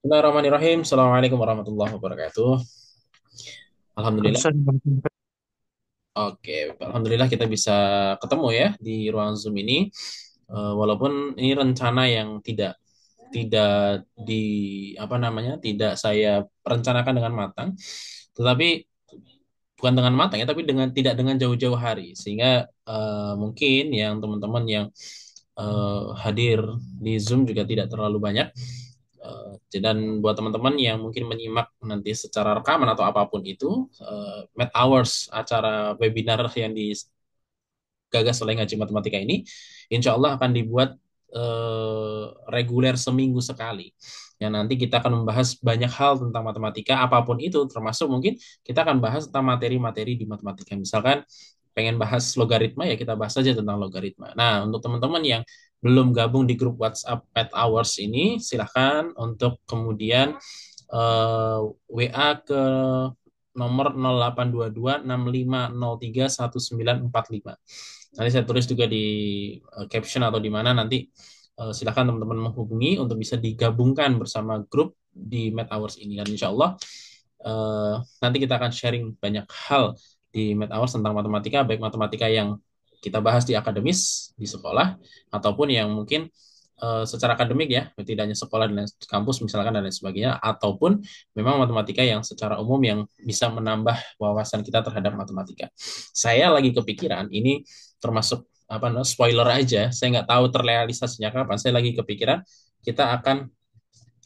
Bismillahirrahmanirrahim. Assalamualaikum warahmatullahi wabarakatuh. Alhamdulillah. Waalaikumsalam. Oke, Alhamdulillah kita bisa ketemu ya di ruang Zoom ini. Walaupun ini rencana yang tidak di apa namanya tidak saya rencanakan dengan matang, tetapi bukan dengan matang ya, tapi dengan tidak dengan jauh-jauh hari, sehingga mungkin yang teman-teman yang hadir di Zoom juga tidak terlalu banyak. Dan buat teman-teman yang mungkin menyimak nanti secara rekaman atau apapun itu, Math Hours, acara webinar yang digagas oleh Ngaji Matematika ini, insya Allah akan dibuat reguler seminggu sekali. Yang nanti kita akan membahas banyak hal tentang matematika, apapun itu, termasuk mungkin kita akan bahas tentang materi-materi di matematika. Misalkan pengen bahas logaritma, ya kita bahas saja tentang logaritma. Nah, untuk teman-teman yang belum gabung di grup WhatsApp Math Hours ini, silahkan untuk kemudian WA ke nomor 082265031945. Nanti saya tulis juga di caption atau di mana nanti, silakan teman-teman menghubungi untuk bisa digabungkan bersama grup di Math Hours ini. Dan insya Allah eh, nanti kita akan sharing banyak hal di Math Hours tentang matematika, baik matematika yang kita bahas di akademis, di sekolah, ataupun yang mungkin secara akademik ya, tidak hanya sekolah dan kampus misalkan dan lain sebagainya, ataupun memang matematika yang secara umum yang bisa menambah wawasan kita terhadap matematika. Saya lagi kepikiran, ini termasuk apa spoiler aja, saya nggak tahu terrealisasinya kapan. Saya lagi kepikiran kita akan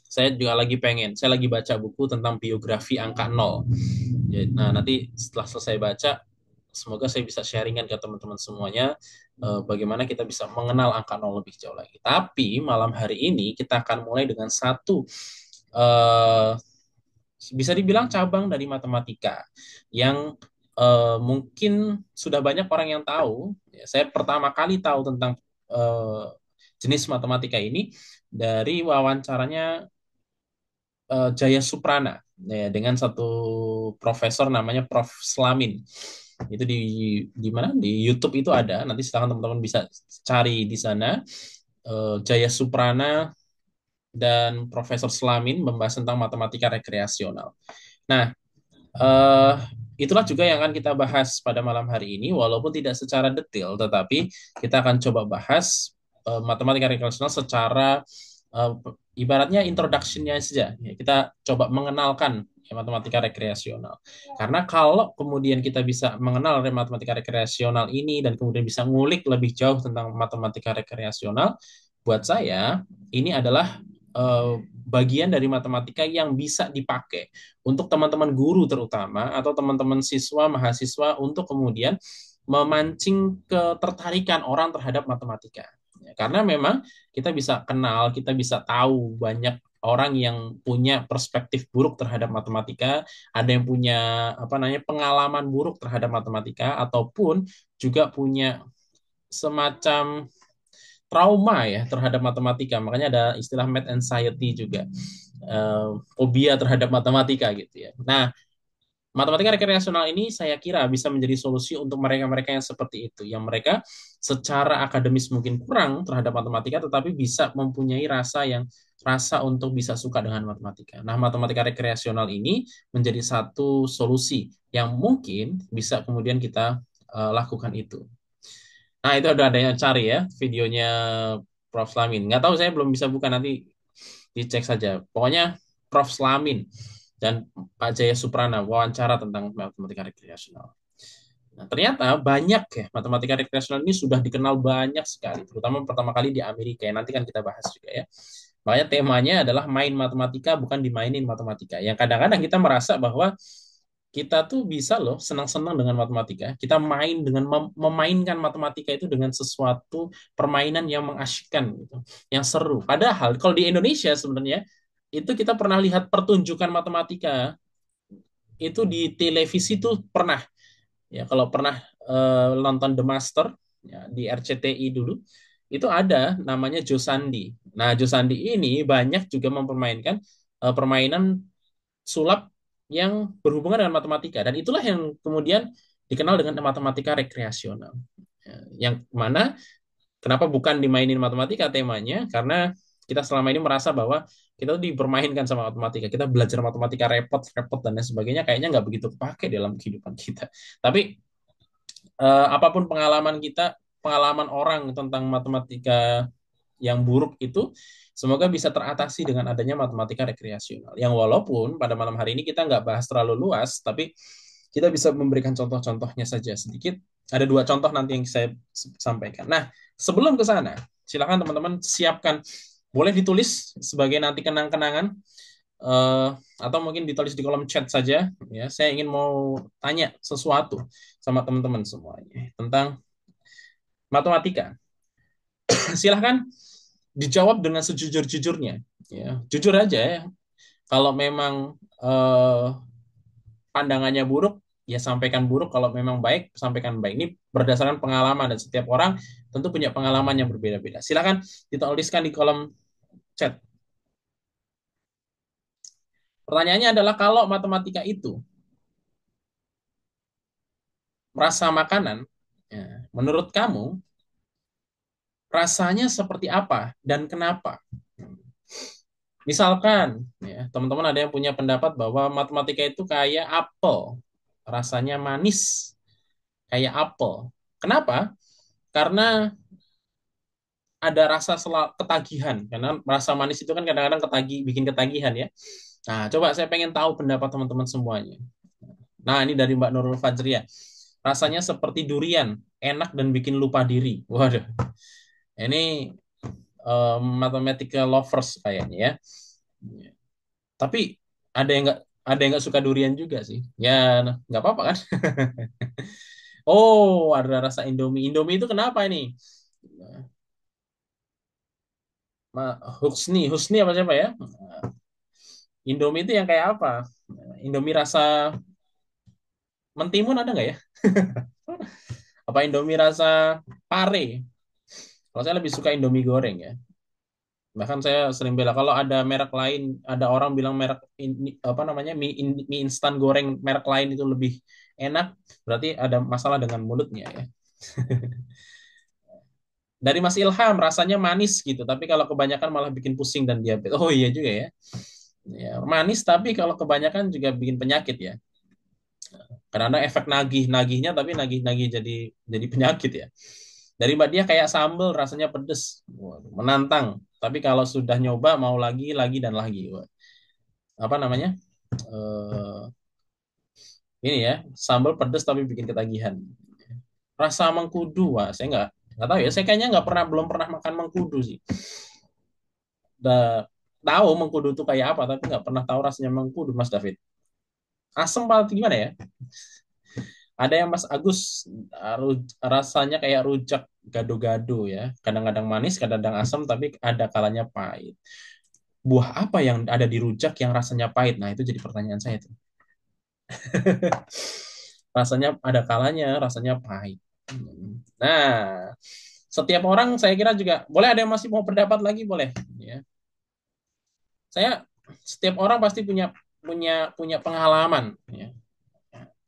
saya juga lagi pengen, saya lagi baca buku tentang biografi angka nol. Nah, nanti setelah selesai baca, semoga saya bisa sharingan ke teman-teman semuanya, bagaimana kita bisa mengenal angka nol lebih jauh lagi. Tapi malam hari ini kita akan mulai dengan satu, eh, bisa dibilang cabang dari matematika yang mungkin sudah banyak orang yang tahu. Ya, saya pertama kali tahu tentang eh, jenis matematika ini dari wawancaranya Jaya Suprana, ya, dengan satu profesor namanya Prof. Slamin. Itu di mana? Di YouTube itu ada. Nanti silakan teman-teman bisa cari di sana. Jaya Suprana dan Profesor Slamin membahas tentang matematika rekreasional. Nah, eh, itulah juga yang akan kita bahas pada malam hari ini, walaupun tidak secara detail, tetapi kita akan coba bahas matematika rekreasional secara eh, ibaratnya introduction-nya saja. Ya, kita coba mengenalkan ya, matematika rekreasional. Karena kalau kemudian kita bisa mengenal matematika rekreasional ini dan kemudian bisa ngulik lebih jauh tentang matematika rekreasional, buat saya ini adalah bagian dari matematika yang bisa dipakai untuk teman-teman guru terutama atau teman-teman siswa mahasiswa untuk kemudian memancing ketertarikan orang terhadap matematika. Ya, karena memang kita bisa kenal, kita bisa tahu banyak orang yang punya perspektif buruk terhadap matematika, ada yang punya apa namanya pengalaman buruk terhadap matematika ataupun juga punya semacam trauma ya terhadap matematika. Makanya ada istilah math anxiety juga. Fobia terhadap matematika gitu ya. Nah, matematika rekreasional ini saya kira bisa menjadi solusi untuk mereka-mereka yang seperti itu, yang mereka secara akademis mungkin kurang terhadap matematika, tetapi bisa mempunyai rasa untuk bisa suka dengan matematika. Nah, matematika rekreasional ini menjadi satu solusi yang mungkin bisa kemudian kita lakukan itu. Nah, itu ada yang cari ya videonya Prof. Slamin. Nggak tahu, saya belum bisa buka, nanti dicek saja. Pokoknya Prof. Slamin dan Pak Jaya Suprana wawancara tentang matematika rekreasional. Nah, ternyata banyak ya matematika rekreasional ini sudah dikenal banyak sekali, terutama pertama kali di Amerika ya. Nanti kan kita bahas juga ya. Makanya temanya adalah main matematika bukan dimainin matematika. Yang kadang-kadang kita merasa bahwa kita tuh bisa loh senang-senang dengan matematika. Kita main dengan memainkan matematika itu dengan sesuatu permainan yang mengasyikkan gitu, yang seru. Padahal kalau di Indonesia sebenarnya itu kita pernah lihat pertunjukan matematika itu di televisi tuh pernah. Ya, kalau pernah nonton The Master ya, di RCTI dulu, itu ada namanya Josandi. Nah, Josandi ini banyak juga mempermainkan permainan sulap yang berhubungan dengan matematika, dan itulah yang kemudian dikenal dengan matematika rekreasional. Ya, yang mana kenapa bukan dimainin matematika temanya? Karena kita selama ini merasa bahwa kita tuh dipermainkan sama matematika. Kita belajar matematika repot, repot dan lain sebagainya kayaknya nggak begitu kepake dalam kehidupan kita. Tapi apapun pengalaman kita, pengalaman orang tentang matematika yang buruk itu semoga bisa teratasi dengan adanya matematika rekreasional. Yang walaupun pada malam hari ini kita nggak bahas terlalu luas, tapi kita bisa memberikan contoh-contohnya saja sedikit. Ada dua contoh nanti yang saya sampaikan. Nah, sebelum ke sana, silakan teman-teman siapkan, boleh ditulis sebagai nanti kenang-kenangan, atau mungkin ditulis di kolom chat saja. Ya, saya ingin mau tanya sesuatu sama teman-teman semuanya tentang matematika. Silahkan dijawab dengan sejujur-jujurnya. Ya, jujur aja ya. Kalau memang pandangannya buruk, ya sampaikan buruk. Kalau memang baik, sampaikan baik. Ini berdasarkan pengalaman dan setiap orang tentu punya pengalaman yang berbeda-beda. Silahkan dituliskan di kolom chat. Pertanyaannya adalah kalau matematika itu rasa makanan, ya, menurut kamu rasanya seperti apa dan kenapa? Misalkan, ya, teman-teman ada yang punya pendapat bahwa matematika itu kayak apel, rasanya manis, kayak apel. Kenapa? Karena ada rasa ketagihan, karena rasa manis itu kan kadang-kadang bikin ketagihan ya. Nah, coba saya pengen tahu pendapat teman-teman semuanya. Nah, ini dari Mbak Nurul Fajria. Rasanya seperti durian, enak dan bikin lupa diri. Waduh, ini mathematical lovers kayaknya ya. Tapi ada yang nggak suka durian juga sih. Ya nggak apa-apa kan. Oh, ada rasa Indomie. Indomie itu kenapa ini? Husni, Husni apa siapa ya? Indomie itu yang kayak apa? Indomie rasa mentimun ada nggak ya? Apa Indomie rasa pare? Kalau saya lebih suka Indomie goreng ya. Bahkan saya sering bela kalau ada merek lain, ada orang bilang merek apa namanya mie instan goreng merek lain itu lebih enak, berarti ada masalah dengan mulutnya ya. Dari Mas Ilham rasanya manis gitu, tapi kalau kebanyakan malah bikin pusing dan diabetes. Oh iya juga ya. Ya, manis tapi kalau kebanyakan juga bikin penyakit ya. Karena efek nagih-nagihnya tapi nagih-nagih jadi penyakit ya. Dari Mbak Dia kayak sambal rasanya pedes. Waduh, menantang. Tapi kalau sudah nyoba mau lagi, lagi dan lagi. Wah, apa namanya? Eh, ini ya, sambal pedes tapi bikin ketagihan. Rasa mengkudu, wah saya nggak tahu ya. Saya kayaknya belum pernah makan mengkudu sih. Udah tahu mengkudu itu kayak apa, tapi nggak pernah tahu rasanya mengkudu, Mas David. Asam apa gimana ya? Ada yang Mas Agus rasanya kayak rujak gado-gado ya. Kadang-kadang manis, kadang-kadang asam, tapi ada kalanya pahit. Buah apa yang ada di rujak yang rasanya pahit? Nah, itu jadi pertanyaan saya tuh. Rasanya ada kalanya rasanya pahit. Nah, setiap orang saya kira juga boleh ada yang masih mau pendapat lagi boleh ya. Saya setiap orang pasti punya punya punya pengalaman ya.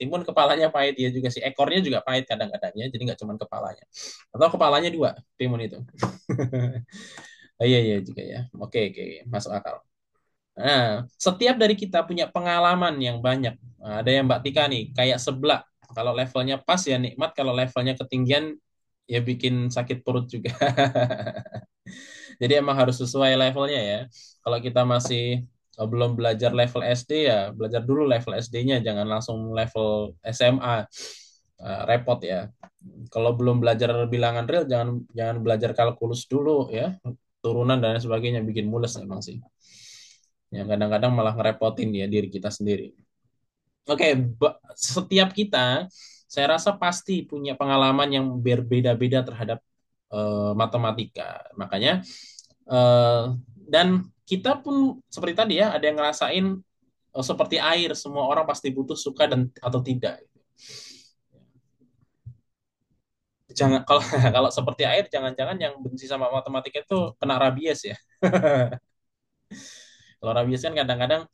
Timun kepalanya pahit dia juga sih, ekornya juga pahit kadang-kadang ya, jadi nggak cuma kepalanya. Atau kepalanya dua, timun itu. Oh, iya iya juga ya. Oke oke, masuk akal. Nah, setiap dari kita punya pengalaman yang banyak. Nah, ada yang Mbak Tika nih, kayak seblak. Kalau levelnya pas ya nikmat, kalau levelnya ketinggian ya bikin sakit perut juga. Jadi emang harus sesuai levelnya ya. Kalau kita masih belum belajar level SD ya, belajar dulu level SD-nya, jangan langsung level SMA. Repot ya. Kalau belum belajar bilangan real, jangan jangan belajar kalkulus dulu ya. Turunan dan lain sebagainya bikin mules emang sih. Yang kadang-kadang malah ngerepotin ya diri kita sendiri. Oke, setiap kita saya rasa pasti punya pengalaman yang berbeda-beda terhadap matematika. Makanya eh, dan kita pun seperti tadi ya, ada yang ngerasain seperti air, semua orang pasti butuh suka dan atau tidak. Jangan kalau kalau seperti air, jangan-jangan yang benci sama matematika itu kena rabies ya. Kalau rabies kan kadang-kadang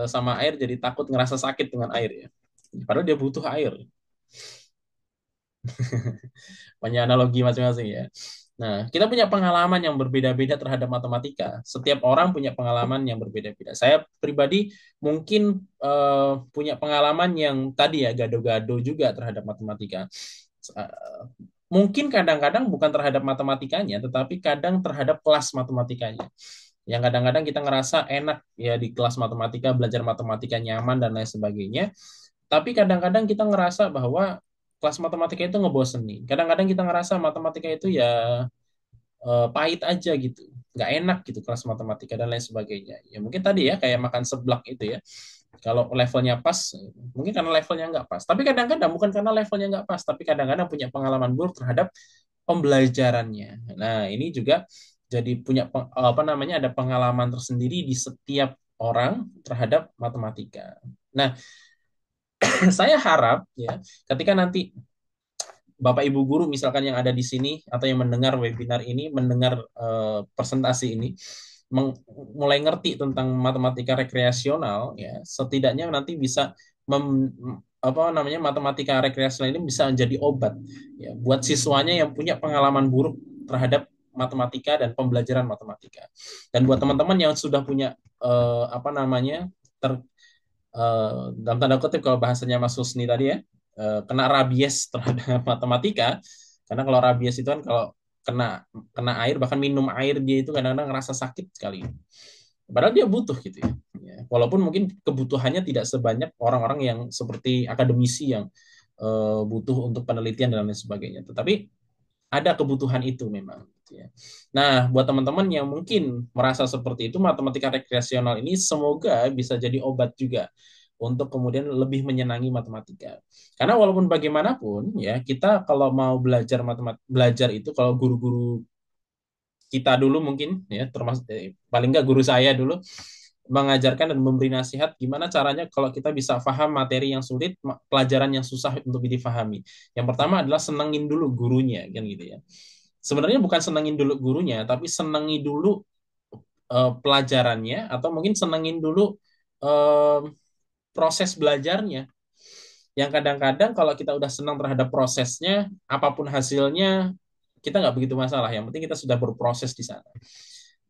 sama air jadi takut ngerasa sakit dengan air ya. Padahal dia butuh air. Banyak analogi masing-masing ya. Nah, kita punya pengalaman yang berbeda-beda terhadap matematika. Setiap orang punya pengalaman yang berbeda-beda. Saya pribadi mungkin punya pengalaman yang tadi ya gado-gado juga terhadap matematika. Eh, Mungkin kadang-kadang bukan terhadap matematikanya, tetapi kadang terhadap kelas matematikanya. Yang kadang-kadang kita ngerasa enak ya di kelas matematika, belajar matematika nyaman dan lain sebagainya. Tapi kadang-kadang kita ngerasa bahwa kelas matematika itu ngebosenin. Kadang-kadang kita ngerasa matematika itu ya pahit aja gitu, nggak enak gitu kelas matematika dan lain sebagainya. Ya mungkin tadi ya kayak makan seblak itu ya. Kalau levelnya pas, mungkin karena levelnya nggak pas. Tapi kadang-kadang bukan karena levelnya nggak pas, tapi kadang-kadang punya pengalaman buruk terhadap pembelajarannya. Nah ini juga jadi punya apa namanya ada pengalaman tersendiri di setiap orang terhadap matematika. Nah, saya harap ya ketika nanti Bapak Ibu guru misalkan yang ada di sini atau yang mendengar webinar ini, mendengar presentasi ini, mulai ngerti tentang matematika rekreasional, ya setidaknya nanti bisa apa namanya matematika rekreasional ini bisa menjadi obat ya buat siswanya yang punya pengalaman buruk terhadap matematika dan pembelajaran matematika. Dan buat teman-teman yang sudah punya apa namanya dalam tanda kutip kalau bahasanya Mas Husni tadi ya kena rabies terhadap matematika karena kalau rabies itu kan kalau kena kena air bahkan minum air dia itu kadang-kadang ngerasa sakit sekali padahal dia butuh gitu ya. Walaupun mungkin kebutuhannya tidak sebanyak orang-orang yang seperti akademisi yang butuh untuk penelitian dan lain sebagainya tetapi ada kebutuhan itu memang gitu ya. Nah, buat teman-teman yang mungkin merasa seperti itu, matematika rekreasional ini semoga bisa jadi obat juga untuk kemudian lebih menyenangi matematika. Karena walaupun bagaimanapun ya, kita kalau mau belajar belajar itu kalau guru-guru kita dulu mungkin ya termasuk paling nggak guru saya dulu mengajarkan dan memberi nasihat gimana caranya kalau kita bisa paham materi yang sulit, pelajaran yang susah untuk difahami. Yang pertama adalah senengin dulu gurunya kan gitu ya. Sebenarnya bukan senengin dulu gurunya, tapi senengi dulu pelajarannya atau mungkin senengin dulu eh, proses belajarnya. Yang kadang-kadang kalau kita udah senang terhadap prosesnya, apapun hasilnya kita nggak begitu masalah. Yang penting kita sudah berproses di sana.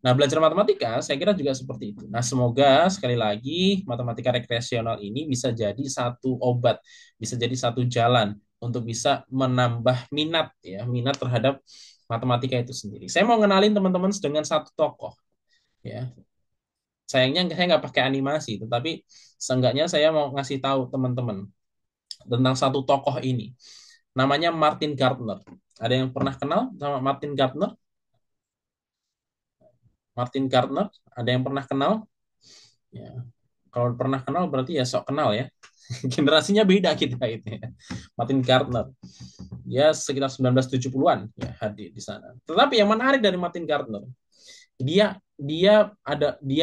Nah, belajar matematika saya kira juga seperti itu. Nah, semoga sekali lagi matematika rekreasional ini bisa jadi satu obat, bisa jadi satu jalan untuk bisa menambah minat ya, minat terhadap matematika itu sendiri. Saya mau ngenalin teman-teman dengan satu tokoh ya. Sayangnya saya nggak pakai animasi, tetapi seenggaknya saya mau ngasih tahu teman-teman tentang satu tokoh ini. Namanya Martin Gardner. Ada yang pernah kenal sama Martin Gardner? Martin Gardner, ada yang pernah kenal? Ya, kalau pernah kenal berarti ya sok kenal ya. Generasinya beda kita itu ya. Martin Gardner. Ya sekitar 1970-an ya hadir di sana. Tetapi yang menarik dari Martin Gardner, dia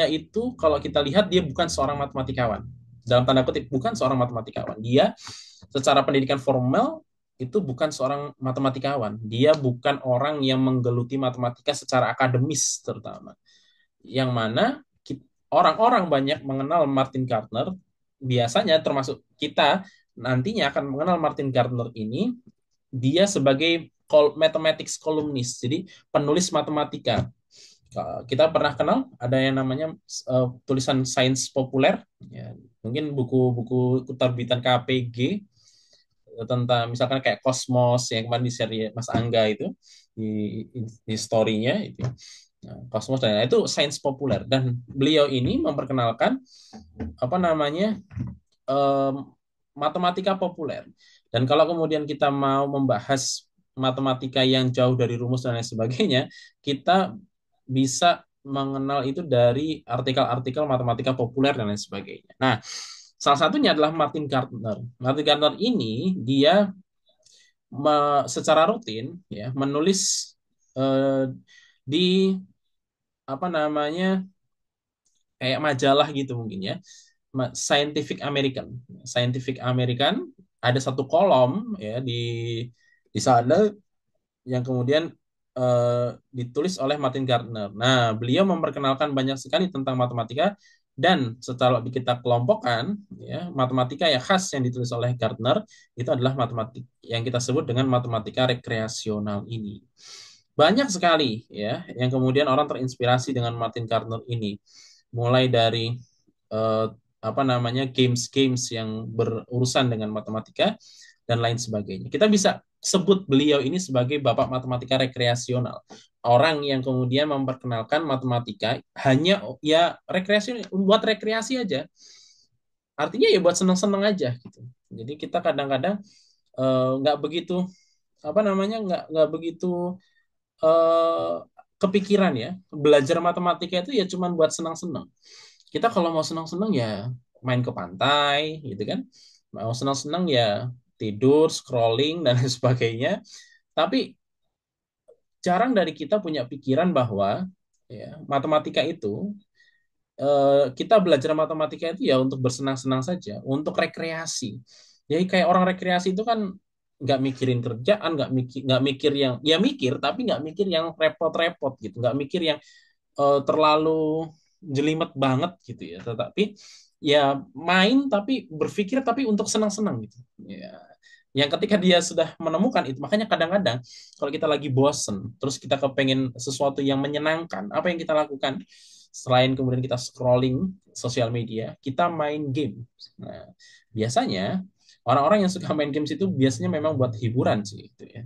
itu kalau kita lihat dia bukan seorang matematikawan. Dalam tanda kutip bukan seorang matematikawan. Dia secara pendidikan formal itu bukan seorang matematikawan. Dia bukan orang yang menggeluti matematika secara akademis terutama. Yang mana orang-orang banyak mengenal Martin Gardner, biasanya termasuk kita nantinya akan mengenal Martin Gardner ini dia sebagai mathematics columnist, jadi penulis matematika. Kita pernah kenal ada yang namanya tulisan sains populer, ya, mungkin buku-buku terbitan KPG tentang misalkan kayak Kosmos yang kemarin di seri Mas Angga itu di story-nya itu. Nah, Kosmos dan itu sains populer dan beliau ini memperkenalkan apa namanya matematika populer. Dan kalau kemudian kita mau membahas matematika yang jauh dari rumus dan lain sebagainya, kita bisa mengenal itu dari artikel-artikel matematika populer dan lain sebagainya. Nah, salah satunya adalah Martin Gardner. Martin Gardner ini dia secara rutin ya menulis eh, di apa namanya kayak majalah gitu mungkin ya Scientific American. Scientific American ada satu kolom ya di sana yang kemudian ditulis oleh Martin Gardner. Nah, beliau memperkenalkan banyak sekali tentang matematika dan setelah kita kelompokkan ya matematika yang khas yang ditulis oleh Gardner itu adalah matematik yang kita sebut dengan matematika rekreasional ini. Banyak sekali ya yang kemudian orang terinspirasi dengan Martin Gardner ini. Mulai dari eh, apa namanya games-games yang berurusan dengan matematika dan lain sebagainya. Kita bisa sebut beliau ini sebagai bapak matematika rekreasional. Orang yang kemudian memperkenalkan matematika hanya ya rekreasi buat rekreasi aja. Artinya ya buat seneng-seneng aja gitu. Jadi kita kadang-kadang nggak begitu apa namanya nggak begitu eh, kepikiran ya belajar matematika itu ya cuman buat senang-senang. Kita kalau mau senang-senang ya main ke pantai gitu kan, mau senang-senang ya tidur, scrolling dan lain sebagainya. Tapi jarang dari kita punya pikiran bahwa ya matematika itu kita belajar matematika itu ya untuk bersenang-senang saja, untuk rekreasi. Jadi kayak orang rekreasi itu kan nggak mikirin kerjaan, nggak mikir yang ya mikir tapi nggak mikir yang repot-repot gitu, nggak mikir yang terlalu jelimet banget gitu ya. Tetapi ya main tapi berpikir tapi untuk senang-senang gitu. Ya. Yang ketika dia sudah menemukan itu, makanya kadang-kadang kalau kita lagi bosen, terus kita kepengen sesuatu yang menyenangkan, apa yang kita lakukan? Selain kemudian kita scrolling sosial media, kita main game. Nah, biasanya orang-orang yang suka main games itu biasanya memang buat hiburan sih itu ya.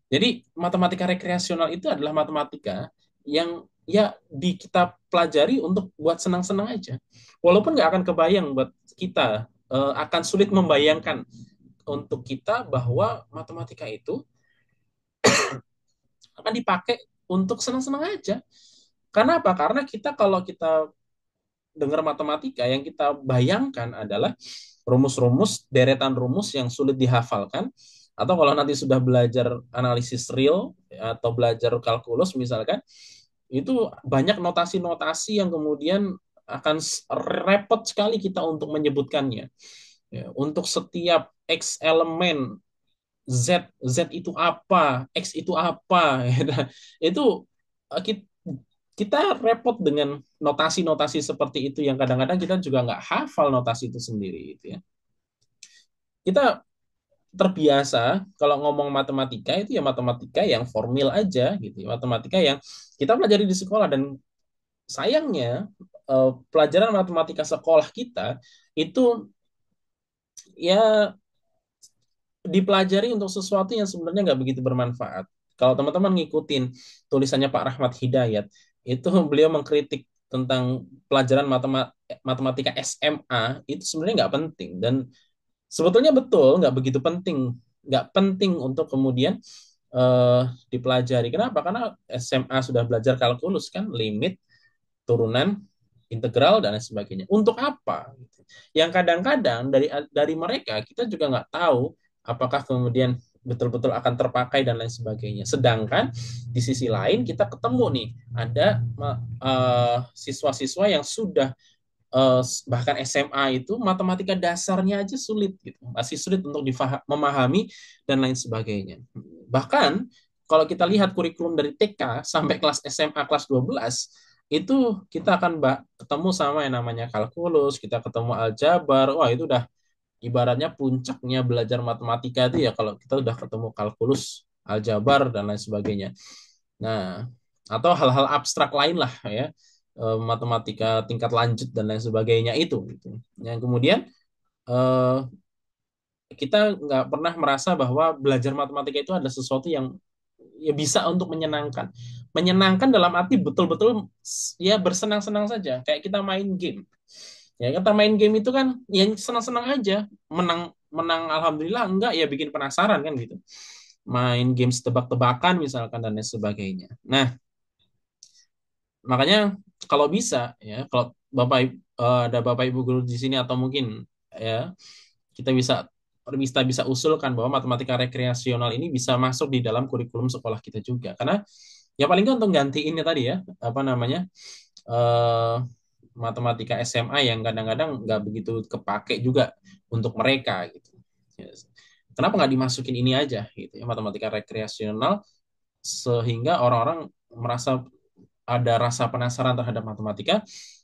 Jadi matematika rekreasional itu adalah matematika yang ya di kita pelajari untuk buat senang-senang aja. Walaupun nggak akan kebayang buat kita, akan sulit membayangkan untuk kita bahwa matematika itu akan dipakai untuk senang-senang aja. Karena apa? Karena kita kalau kita dengar matematika yang kita bayangkan adalah rumus-rumus, deretan rumus yang sulit dihafalkan, atau kalau nanti sudah belajar analisis real atau belajar kalkulus misalkan, itu banyak notasi-notasi yang kemudian akan repot sekali kita untuk menyebutkannya. Ya, untuk setiap X elemen, Z itu apa, X itu apa, itu kita repot dengan notasi-notasi seperti itu yang kadang-kadang kita juga nggak hafal notasi itu sendiri, gitu ya. Kita terbiasa kalau ngomong matematika itu ya matematika yang formil aja, gitu ya. Matematika yang kita pelajari di sekolah dan sayangnya pelajaran matematika sekolah kita itu ya dipelajari untuk sesuatu yang sebenarnya nggak begitu bermanfaat. Kalau teman-teman ngikutin tulisannya Pak Rahmat Hidayat, itu beliau mengkritik tentang pelajaran matematika SMA itu sebenarnya nggak penting dan sebetulnya betul nggak begitu penting, nggak penting untuk kemudian dipelajari. Kenapa? Karena SMA sudah belajar kalkulus kan, limit, turunan, integral dan lain sebagainya. Untuk apa? Yang kadang-kadang dari mereka kita juga nggak tahu apakah kemudian betul-betul akan terpakai dan lain sebagainya. Sedangkan di sisi lain kita ketemu nih ada siswa-siswa yang sudah bahkan SMA itu matematika dasarnya aja sulit gitu, masih sulit untuk memahami dan lain sebagainya. Bahkan kalau kita lihat kurikulum dari TK sampai kelas SMA kelas 12 itu kita akan ketemu sama yang namanya kalkulus, kita ketemu aljabar. Wah, itu udah ibaratnya puncaknya belajar matematika itu ya kalau kita udah ketemu kalkulus, aljabar dan lain sebagainya. Nah, atau hal-hal abstrak lain lah ya, matematika tingkat lanjut dan lain sebagainya itu gitu. Yang kemudian eh, kita nggak pernah merasa bahwa belajar matematika itu ada sesuatu yang ya bisa untuk menyenangkan. Menyenangkan dalam arti betul-betul ya bersenang-senang saja, kayak kita main game. Ya kita main game itu kan yang senang-senang aja, menang menang alhamdulillah, enggak ya bikin penasaran kan gitu. Main games tebak-tebakan misalkan dan lain sebagainya. Nah, makanya kalau bisa ya kalau ada Bapak Ibu guru di sini atau mungkin ya kita bisa usulkan bahwa matematika rekreasional ini bisa masuk di dalam kurikulum sekolah kita juga. Karena ya paling nggak untuk gantiin ya tadi ya apa namanya eh, matematika SMA yang kadang-kadang nggak begitu kepake juga untuk mereka gitu. Yes. Kenapa nggak dimasukin ini aja gitu ya matematika rekreasional sehingga orang-orang merasa ada rasa penasaran terhadap matematika,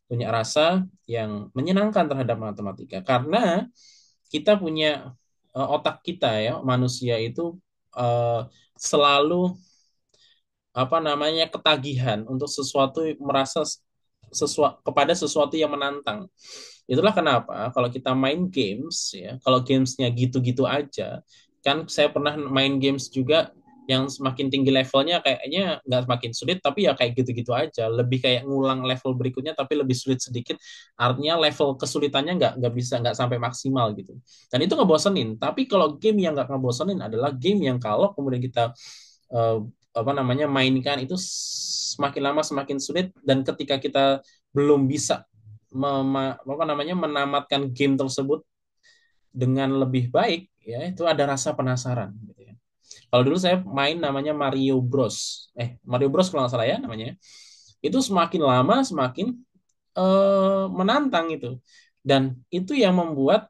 punya rasa yang menyenangkan terhadap matematika karena kita punya otak kita ya manusia itu selalu apa namanya ketagihan untuk sesuatu, merasa sesuatu kepada sesuatu yang menantang. Itulah kenapa kalau kita main games ya, kalau gamesnya gitu-gitu aja, kan saya pernah main games juga yang semakin tinggi levelnya kayaknya nggak semakin sulit, tapi ya kayak gitu-gitu aja, lebih kayak ngulang level berikutnya tapi lebih sulit sedikit. Artinya level kesulitannya nggak sampai maksimal gitu. Dan itu ngebosenin. Tapi kalau game yang nggak ngebosenin adalah game yang kalau kemudian kita eh, apa namanya mainkan itu semakin lama semakin sulit, dan ketika kita belum bisa apa namanya menamatkan game tersebut dengan lebih baik ya, itu ada rasa penasaran gitu ya. Kalau dulu saya main namanya Mario Bros. Mario Bros kalau nggak salah ya namanya. Itu semakin lama semakin menantang itu. Dan itu yang membuat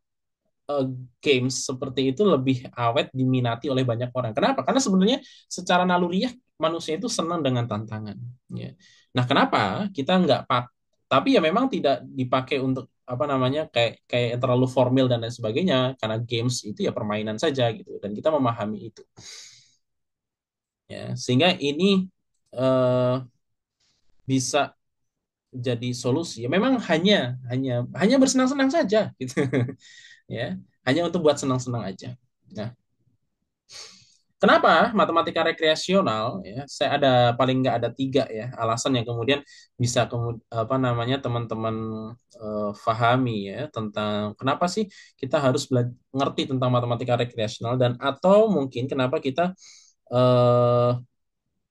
eh, games seperti itu lebih awet diminati oleh banyak orang. Kenapa? Karena sebenarnya secara naluriah manusia itu senang dengan tantangan. Ya. Nah, kenapa kita nggak tapi ya memang tidak dipakai untuk apa namanya kayak kayak terlalu formal dan lain sebagainya, karena games itu ya permainan saja gitu, dan kita memahami itu. Ya, sehingga ini eh, bisa jadi solusi. Ya memang hanya bersenang-senang saja gitu. Ya, hanya untuk buat senang-senang aja. Nah, kenapa matematika rekreasional? Ya, saya ada paling nggak ada tiga ya alasan yang kemudian bisa apa namanya teman-teman fahami ya tentang kenapa sih kita harus ngerti tentang matematika rekreasional, dan atau mungkin kenapa kita eh,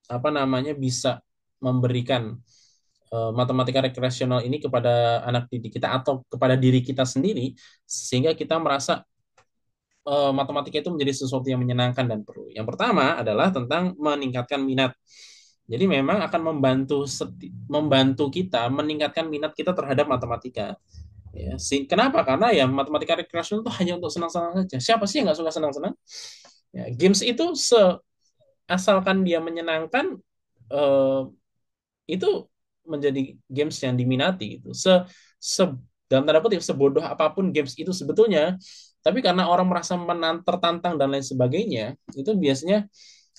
apa namanya bisa memberikan matematika rekreasional ini kepada anak didik kita atau kepada diri kita sendiri, sehingga kita merasa matematika itu menjadi sesuatu yang menyenangkan dan perlu. Yang pertama adalah tentang meningkatkan minat. Jadi memang akan membantu kita meningkatkan minat kita terhadap matematika. Ya, kenapa? Karena ya matematika rekreasional itu hanya untuk senang-senang saja. Siapa sih yang nggak suka senang-senang? Ya, games itu asalkan dia menyenangkan, eh, itu menjadi games yang diminati gitu. Se dalam tanda kutip sebodoh apapun games itu sebetulnya, tapi karena orang merasa tertantang dan lain sebagainya, itu biasanya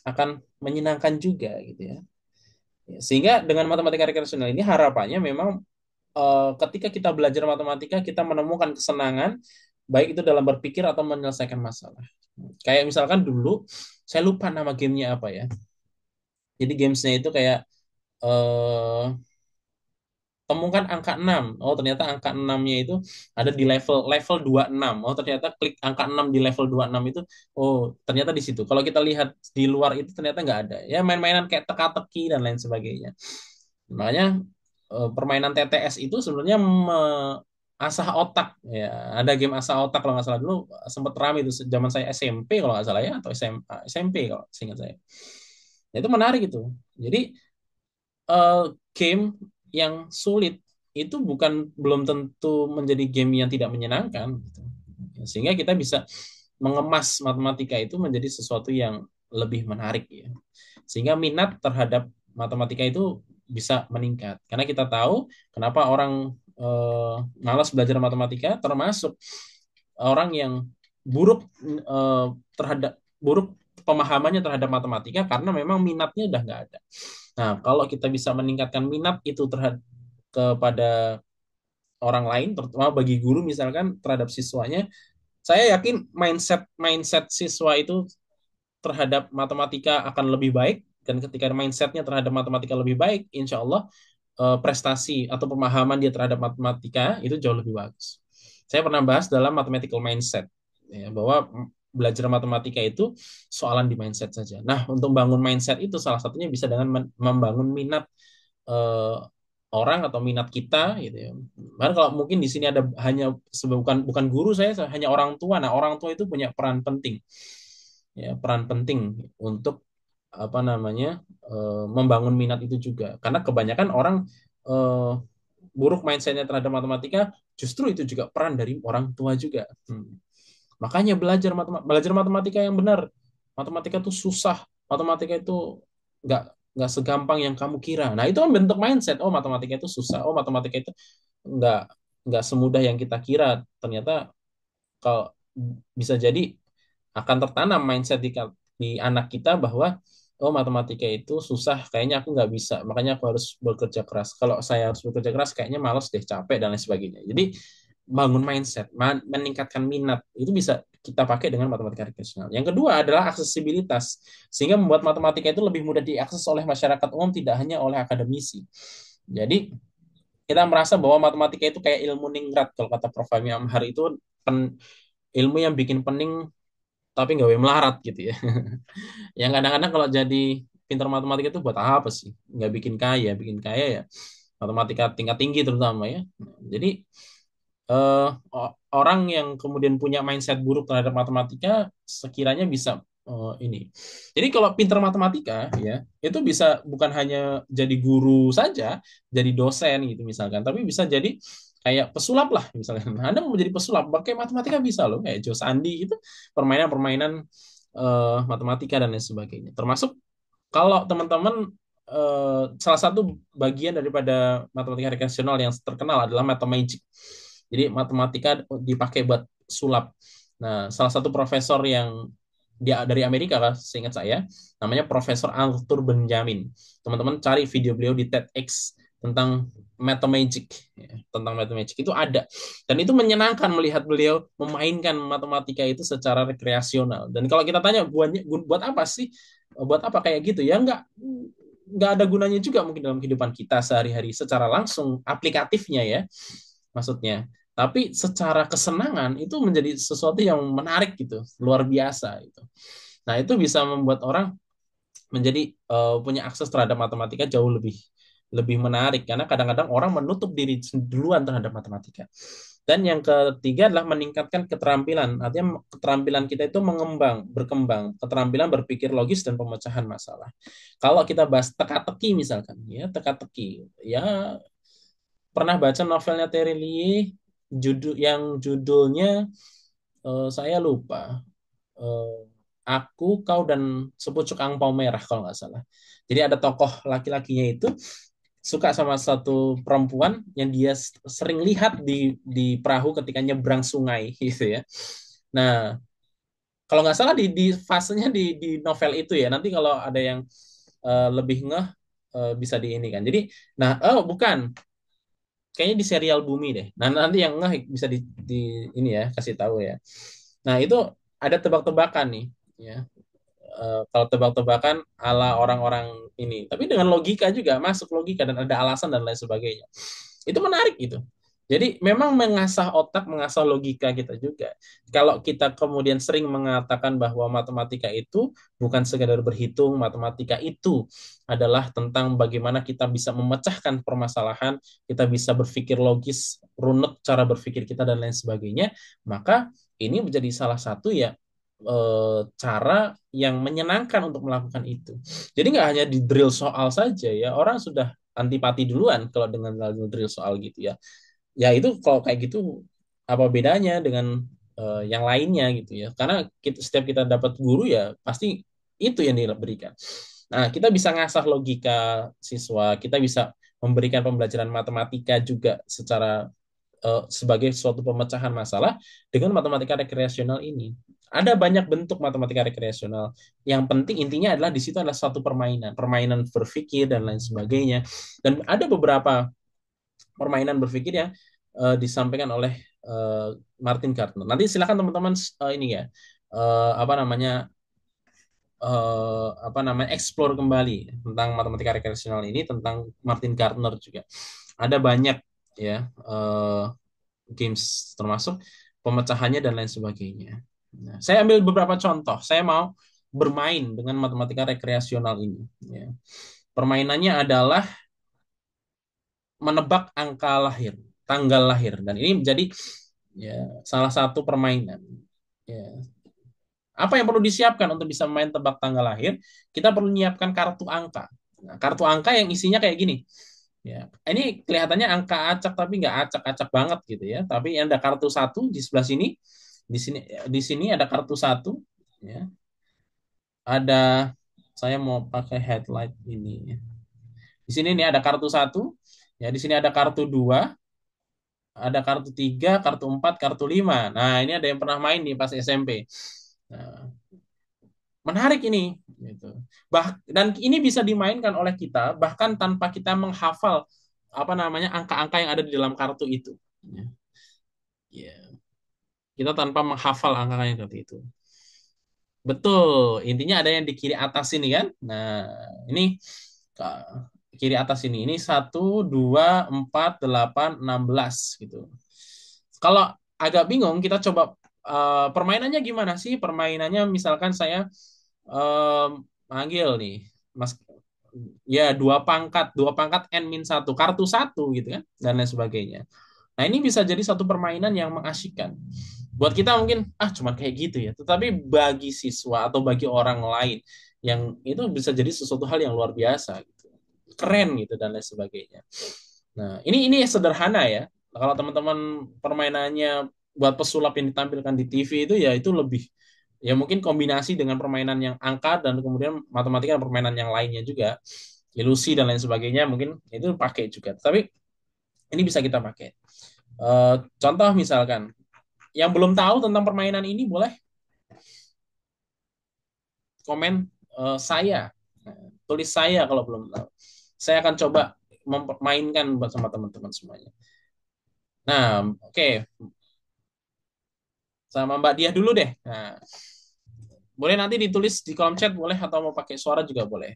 akan menyenangkan juga gitu ya. Ya, sehingga dengan matematika rekreasional ini harapannya memang ketika kita belajar matematika kita menemukan kesenangan baik itu dalam berpikir atau menyelesaikan masalah. Kayak misalkan dulu saya lupa nama gamenya apa ya. Jadi gamesnya itu kayak eh, temukan angka 6. Oh, ternyata angka 6-nya itu ada di level level 26. Oh, ternyata klik angka 6 di level 26 itu, oh, ternyata di situ. Kalau kita lihat di luar itu ternyata nggak ada. Ya, main-mainan kayak teka-teki dan lain sebagainya. Makanya permainan TTS itu sebenarnya asah otak ya. Ada game asah otak kalau nggak salah, dulu sempat ramai itu zaman saya SMP kalau nggak salah ya, atau SMP kalau seingat saya. Ya, itu menarik itu. Jadi eh, game yang sulit itu belum tentu menjadi game yang tidak menyenangkan gitu. Sehingga kita bisa mengemas matematika itu menjadi sesuatu yang lebih menarik ya. Sehingga minat terhadap matematika itu bisa meningkat. Karena kita tahu kenapa orang malas belajar matematika, termasuk orang yang buruk buruk pemahamannya terhadap matematika karena memang minatnya udah nggak ada. Nah, kalau kita bisa meningkatkan minat itu kepada orang lain, terutama bagi guru misalkan terhadap siswanya, saya yakin mindset mindset siswa itu terhadap matematika akan lebih baik, dan ketika mindsetnya terhadap matematika lebih baik, insya Allah prestasi atau pemahaman dia terhadap matematika itu jauh lebih bagus. Saya pernah bahas dalam mathematical mindset ya, bahwa belajar matematika itu soalan di mindset saja. Nah, untuk bangun mindset itu salah satunya bisa dengan membangun minat eh, orang atau minat kita gitu ya. Bahkan kalau mungkin di sini ada hanya bukan bukan guru, saya hanya orang tua. Nah, orang tua itu punya peran penting ya, peran penting untuk apa namanya membangun minat itu juga, karena kebanyakan orang eh, buruk mindsetnya terhadap matematika, justru itu juga peran dari orang tua juga. Makanya belajar matematika yang benar. Matematika itu susah, matematika itu nggak nggak segampang yang kamu kira. Nah, itu membentuk mindset. Oh, matematika itu susah. Oh, matematika itu nggak nggak semudah yang kita kira. Ternyata kalau bisa jadi akan tertanam mindset di anak kita bahwa oh matematika itu susah, kayaknya aku nggak bisa, makanya aku harus bekerja keras. Kalau saya harus bekerja keras, kayaknya males deh, capek dan lain sebagainya. Jadi bangun mindset, meningkatkan minat itu bisa kita pakai dengan matematika rekreasional. Yang kedua adalah aksesibilitas, sehingga membuat matematika itu lebih mudah diakses oleh masyarakat umum, tidak hanya oleh akademisi. Jadi kita merasa bahwa matematika itu kayak ilmu ningrat, kalau kata Prof. Fahmi Amhar itu ilmu yang bikin pening tapi nggak boleh melarat gitu ya. Yang kadang-kadang kalau jadi pintar matematika itu buat apa sih? Nggak bikin kaya ya matematika tingkat tinggi terutama ya. Jadi orang yang kemudian punya mindset buruk terhadap matematika sekiranya bisa ini. Jadi kalau pintar matematika ya itu bisa bukan hanya jadi guru saja, jadi dosen gitu misalkan, tapi bisa jadi kayak pesulap lah misalkan. Anda mau jadi pesulap pakai matematika bisa loh, kayak Joe Sandi itu permainan-permainan matematika dan lain sebagainya. Termasuk kalau teman-teman salah satu bagian daripada matematika rekreasional yang terkenal adalah Mathemagic. Jadi matematika dipakai buat sulap. Nah, salah satu profesor yang dia dari Amerika kan, seingat saya, namanya Profesor Arthur Benjamin. Teman-teman cari video beliau di TEDx tentang Mathemagic, ya, tentang Mathemagic itu ada, dan itu menyenangkan melihat beliau memainkan matematika itu secara rekreasional. Dan kalau kita tanya buat apa sih, buat apa kayak gitu ya, nggak ada gunanya juga mungkin dalam kehidupan kita sehari-hari secara langsung aplikatifnya ya maksudnya, tapi secara kesenangan itu menjadi sesuatu yang menarik gitu, luar biasa itu. Nah itu bisa membuat orang menjadi punya akses terhadap matematika jauh lebih lebih menarik, karena kadang-kadang orang menutup diri duluan terhadap matematika. Dan yang ketiga adalah meningkatkan keterampilan. Artinya keterampilan kita itu berkembang, keterampilan berpikir logis dan pemecahan masalah. Kalau kita bahas teka-teki misalkan, ya teka-teki, ya pernah baca novelnya Terry Lee, judulnya saya lupa. Eh, aku, kau dan sepucuk angpau merah kalau nggak salah. Jadi ada tokoh laki-lakinya itu suka sama satu perempuan yang dia sering lihat di perahu ketika nyebrang sungai gitu ya. Nah, kalau nggak salah di fasenya di novel itu ya. Nanti kalau ada yang lebih ngeh bisa di ini kan. Jadi, nah, oh bukan, kayaknya di serial Bumi deh. Nah, nanti yang ngeh bisa di ini ya kasih tahu ya. Nah, itu ada tebak-tebakan nih ya. Kalau tebak-tebakan ala orang-orang ini, tapi dengan logika juga, masuk logika dan ada alasan dan lain sebagainya. Itu menarik gitu. Jadi memang mengasah otak, mengasah logika kita juga. Kalau kita kemudian sering mengatakan bahwa matematika itu bukan sekedar berhitung, matematika itu adalah tentang bagaimana kita bisa memecahkan permasalahan, kita bisa berpikir logis, runut cara berpikir kita dan lain sebagainya, maka ini menjadi salah satu ya cara yang menyenangkan untuk melakukan itu. Jadi nggak hanya di drill soal saja ya, orang sudah antipati duluan kalau dengan drill soal gitu ya. Ya itu kalau kayak gitu apa bedanya dengan yang lainnya gitu ya? Karena setiap kita dapat guru ya pasti itu yang diberikan. Nah, kita bisa ngasah logika siswa, kita bisa memberikan pembelajaran matematika juga secara sebagai suatu pemecahan masalah dengan matematika rekreasional ini. Ada banyak bentuk matematika rekreasional. Yang penting intinya adalah di situ adalah suatu permainan, permainan berpikir dan lain sebagainya. Dan ada beberapa permainan berpikir yang disampaikan oleh Martin Gardner. Nanti silakan teman-teman ini ya apa namanya explore kembali tentang matematika rekreasional ini, tentang Martin Gardner juga. Ada banyak ya games termasuk pemecahannya dan lain sebagainya. Nah, saya ambil beberapa contoh. Saya mau bermain dengan matematika rekreasional ini. Ya. Permainannya adalah menebak angka lahir, tanggal lahir, dan ini menjadi ya salah satu permainan. Ya. Apa yang perlu disiapkan untuk bisa main tebak tanggal lahir? Kita perlu menyiapkan kartu angka. Nah, kartu angka yang isinya kayak gini. Ya, ini kelihatannya angka acak tapi nggak acak-acak banget gitu ya. Tapi ada kartu satu di sebelah sini, di sini ada kartu satu. Ya, ada saya mau pakai headlight ini. Ya. Di sini nih ada kartu satu. Ya, di sini ada kartu dua, ada kartu tiga, kartu empat, kartu lima. Nah, ini ada yang pernah main nih pas SMP. Nah, Menarik ini, gitu. Dan ini bisa dimainkan oleh kita bahkan tanpa kita menghafal apa namanya angka-angka yang ada di dalam kartu itu. Ya, ya. Kita tanpa menghafal angka yang seperti itu. Betul, intinya ada yang di kiri atas ini kan. Nah, ini kiri atas ini satu, dua, empat, delapan, 16 gitu. Kalau agak bingung, kita coba permainannya gimana sih? Permainannya misalkan saya manggil nih, Mas, ya dua pangkat n min satu, kartu satu gitu kan, dan lain sebagainya. Nah ini bisa jadi satu permainan yang mengasyikkan. Buat kita mungkin cuma kayak gitu ya, tetapi bagi siswa atau bagi orang lain yang itu bisa jadi sesuatu hal yang luar biasa, gitu. Keren gitu dan lain sebagainya. Nah ini sederhana ya. Kalau teman-teman permainannya buat pesulap yang ditampilkan di TV itu ya itu lebih ya mungkin kombinasi dengan permainan yang angka dan kemudian matematika dan permainan yang lainnya juga ilusi dan lain sebagainya mungkin itu pakai juga. Tapi ini bisa kita pakai. Contoh misalkan yang belum tahu tentang permainan ini boleh komen saya. Nah, tulis saya kalau belum tahu. Saya akan coba memainkan buat sama teman-teman semuanya. Nah, oke. Okay. Sama Mbak Dia dulu deh. Nah, boleh nanti ditulis di kolom chat boleh atau mau pakai suara juga boleh.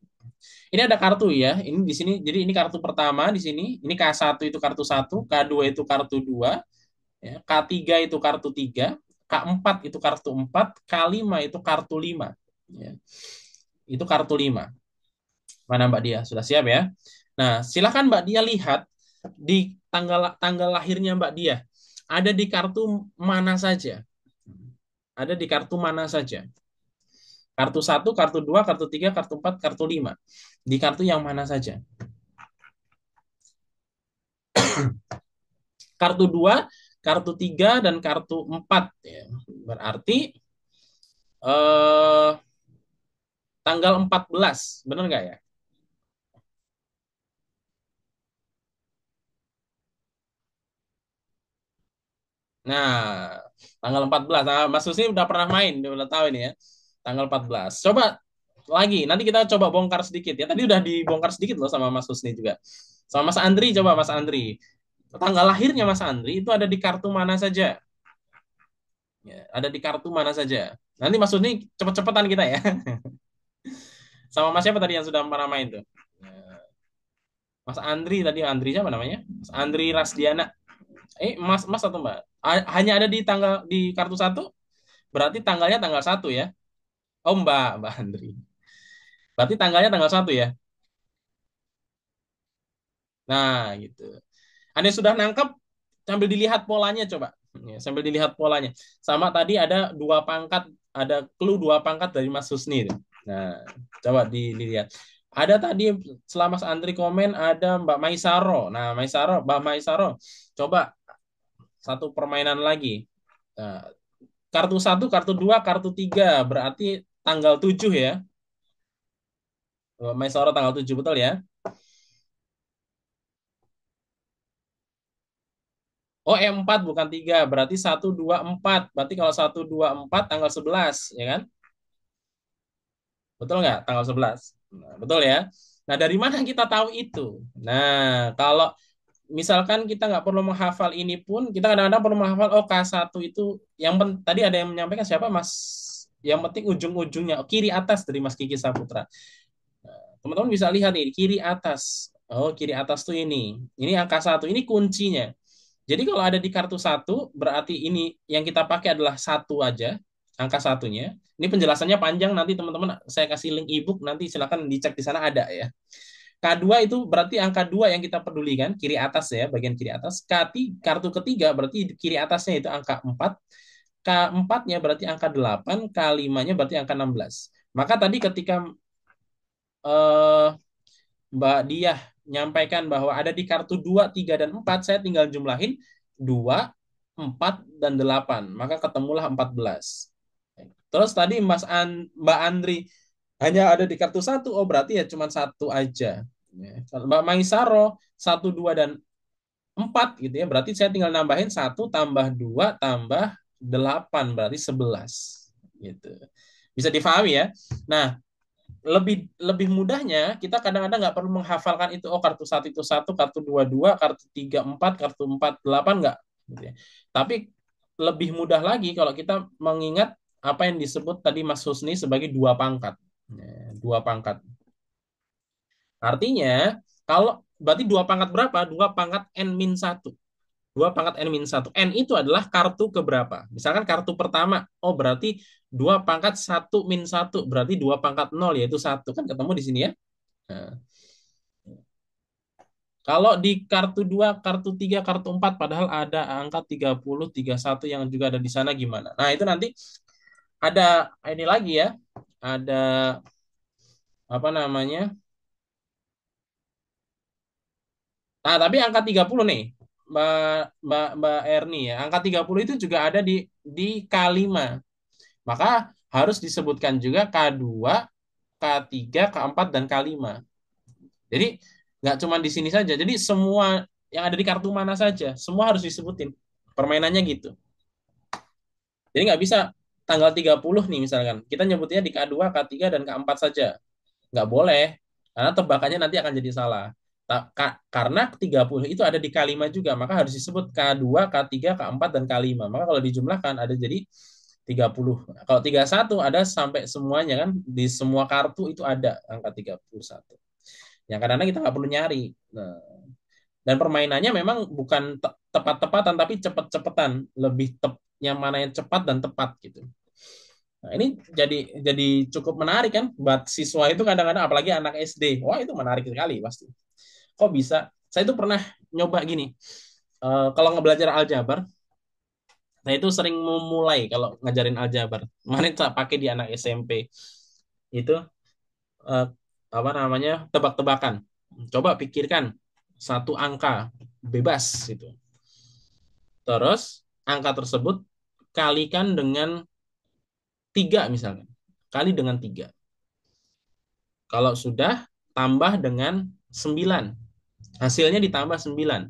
Ini ada kartu ya. Ini di sini. Jadi ini kartu pertama di sini. Ini K1 itu kartu satu, K2 itu kartu 2, ya. K3 itu kartu 3, K4 itu kartu 4, K5 itu kartu 5. Ya. Itu kartu 5. Mana Mbak Dia? Sudah siap ya? Nah, silakan Mbak Dia lihat di tanggal tanggal lahirnya Mbak Dia. Ada di kartu mana saja? Ada di kartu mana saja? Kartu satu, kartu 2, kartu 3, kartu 4, kartu 5. Di kartu yang mana saja? Kartu 2, kartu 3, dan kartu 4. Ya. Berarti eh, tanggal 14. Benar nggak ya? Nah, tanggal 14. Nah, Mas Husni udah pernah main, udah tahu ini ya. Tanggal 14. Coba lagi, nanti kita coba bongkar sedikit ya. Tadi udah dibongkar sedikit loh sama Mas Husni juga. Sama Mas Andri, coba Mas Andri. Tanggal lahirnya Mas Andri itu ada di kartu mana saja? Ya, ada di kartu mana saja? Nanti Mas Husni cepet-cepetan kita ya. Sama Mas siapa tadi yang sudah pernah main tuh? Ya, Mas Andri tadi, Andri siapa namanya? Mas Andri Rasdiana. Mas Mas atau Mbak? Hanya ada di tanggal di kartu satu? Berarti tanggalnya tanggal satu ya? Oh Mbak Andri. Berarti tanggalnya tanggal satu ya? Nah gitu. Anda sudah nangkep, sambil dilihat polanya coba. Ya, sambil dilihat polanya. Sama tadi ada dua pangkat, ada clue dua pangkat dari Mas Husni. Nah, coba dilihat. Ada tadi selama Mas Andri komen ada Mbak Maisaro. Nah, Mbak Maisaro, coba satu permainan lagi. Nah, kartu satu, kartu dua, kartu tiga, berarti tanggal 7 ya. Mbak Maisaro tanggal 7 betul ya? Oh, E4 bukan 3, berarti 1, 2, 4. Berarti kalau 1, 2, 4 tanggal 11, ya kan? Betul nggak? Tanggal 11. Nah, betul ya? Nah, dari mana kita tahu itu? Nah, kalau misalkan kita nggak perlu menghafal ini pun, kita kadang-kadang perlu menghafal, oh K1 itu, tadi ada yang menyampaikan siapa, Mas? Yang penting ujung-ujungnya, kiri atas dari Mas Kiki Saputra. Teman-teman bisa lihat nih, kiri atas. Oh, kiri atas tuh ini. Ini angka satu, ini kuncinya. Jadi kalau ada di kartu satu, berarti ini yang kita pakai adalah satu aja, angka satunya. Ini penjelasannya panjang, nanti teman-teman saya kasih link ebook, nanti silakan dicek di sana ada ya. K2 itu berarti angka 2 yang kita pedulikan, kiri atas ya, bagian kiri atas. Kartu ketiga berarti kiri atasnya itu angka 4. K4-nya berarti angka 8, K5-nya berarti angka 16. Maka tadi ketika eh, Mbak Diah nyampaikan bahwa ada di kartu 2, 3, dan 4, saya tinggal jumlahin 2, 4, dan 8. Maka ketemulah 14. Terus tadi Mbak Andri hanya ada di kartu satu, oh berarti ya cuma satu aja. Ya. Mbak Maisaro 1, 2, dan 4 gitu ya. Berarti saya tinggal nambahin 1 tambah 2 tambah 8 berarti 11 gitu. Bisa difahami ya. Nah, lebih lebih mudahnya kita kadang-kadang nggak perlu menghafalkan itu, oh kartu satu itu satu, kartu dua dua, kartu tiga empat, kartu empat delapan, nggak gitu ya. Tapi lebih mudah lagi kalau kita mengingat apa yang disebut tadi Mas Husni sebagai dua pangkat. Dua pangkat. Artinya kalau berarti dua pangkat berapa? Dua pangkat n min satu. Dua pangkat n min satu. N itu adalah kartu keberapa? Misalkan kartu pertama, oh berarti dua pangkat satu min satu, berarti dua pangkat nol, yaitu satu. Kan ketemu di sini ya. Nah, kalau di kartu 2, kartu 3, kartu 4, padahal ada angka 30, satu yang juga ada di sana, gimana? Nah, itu nanti ada ini lagi ya. Ada apa namanya? Nah, tapi angka 30 nih. Mbak Erni ya. Angka 30 itu juga ada di K5. Maka harus disebutkan juga K2, K3, K4, dan K5. Jadi nggak cuma di sini saja. Jadi semua yang ada di kartu mana saja, semua harus disebutin. Permainannya gitu. Jadi nggak bisa tanggal 30 nih misalkan. Kita nyebutnya di K2, K3, dan K4 saja. Nggak boleh. Karena tebakannya nanti akan jadi salah. Karena 30 itu ada di K5 juga. Maka harus disebut K2, K3, K4, dan K5. Maka kalau dijumlahkan ada jadi 30. Kalau 31 ada sampai semuanya kan. Di semua kartu itu ada angka 31. Yang kadang-kadang kita nggak perlu nyari. Nah, dan permainannya memang bukan tepat-tepatan, tapi cepet-cepetan. Lebih yang mana yang cepat dan tepat gitu. Nah, ini jadi cukup menarik kan buat siswa itu kadang-kadang, apalagi anak SD. Wah, itu menarik sekali pasti. Kok bisa? Saya itu pernah nyoba gini. Kalau ngebelajar aljabar, saya itu sering memulai kalau ngajarin aljabar. Kemarin saya pakai di anak SMP. Itu eh, apa namanya? Tebak-tebakan. Coba pikirkan satu angka bebas itu. Terus angka tersebut kalikan dengan tiga misalnya. Kali dengan tiga. Kalau sudah, tambah dengan 9. Hasilnya ditambah 9.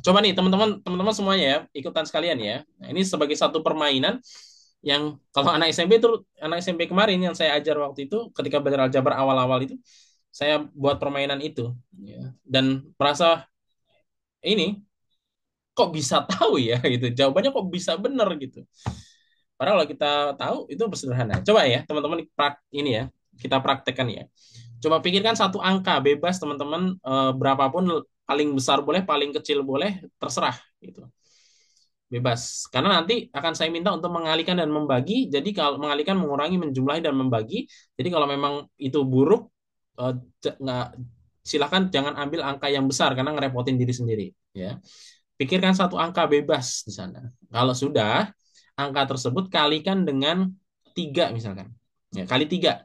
Coba nih teman-teman semuanya ya, ikutan sekalian ya. Nah, ini sebagai satu permainan yang kalau anak SMP kemarin yang saya ajar waktu itu ketika belajar aljabar awal-awal itu, saya buat permainan itu ya. Dan merasa ini kok bisa tahu ya gitu. Jawabannya kok bisa benar gitu. Padahal kalau kita tahu itu sederhana. Coba ya teman-teman ini ya, kita praktekkan ya. Coba pikirkan satu angka bebas teman-teman, berapapun, paling besar boleh, paling kecil boleh, terserah gitu. Bebas. Karena nanti akan saya minta untuk mengalihkan dan membagi. Jadi kalau mengalihkan, mengurangi, menjumlahi, dan membagi. Jadi kalau memang itu buruk, nggak, silahkan jangan ambil angka yang besar karena ngerepotin diri sendiri. Ya, pikirkan satu angka bebas di sana. Kalau sudah, angka tersebut kalikan dengan tiga misalkan. Ya, kali tiga.